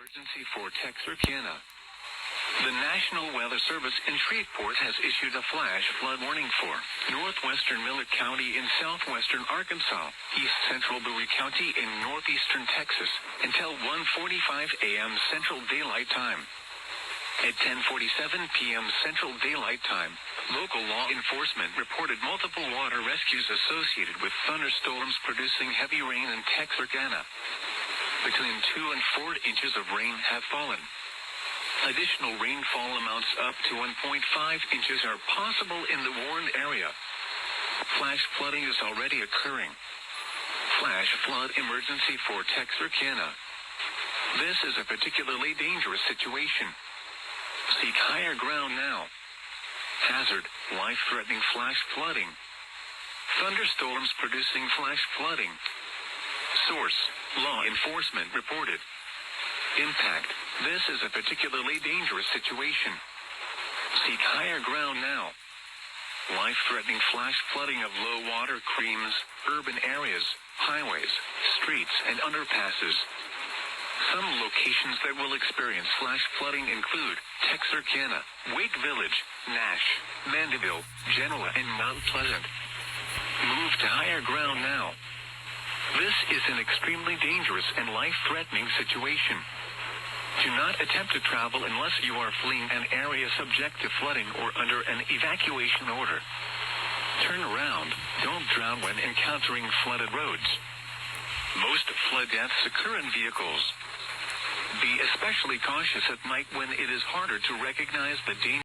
Emergency for Texarkana. The National Weather Service in Shreveport has issued a flash flood warning for northwestern Millard County in southwestern Arkansas, east central Bowie County in northeastern Texas, until 1:45 a.m. Central Daylight Time. At 10:47 p.m. Central Daylight Time, local law enforcement reported multiple water rescues associated with thunderstorms producing heavy rain in Texarkana. Between 2 and 4 inches of rain have fallen. Additional rainfall amounts up to 1.5 inches are possible in the warned area. Flash flooding is already occurring. Flash flood emergency for Texarkana. This is a particularly dangerous situation. Seek higher ground now. Hazard, life-threatening flash flooding. Thunderstorms producing flash flooding. Source, law enforcement reported. Impact, this is a particularly dangerous situation. Seek higher ground now. Life-threatening flash flooding of low water creams, urban areas, highways, streets, and underpasses. Some locations that will experience flash flooding include Texarkana, Wake Village, Nash, Mandeville, Genoa, and Mount Pleasant. Move to higher ground now. This is an extremely dangerous and life-threatening situation. Do not attempt to travel unless you are fleeing an area subject to flooding or under an evacuation order. Turn around. Don't drown when encountering flooded roads. Most flood deaths occur in vehicles. Be especially cautious at night when it is harder to recognize the danger.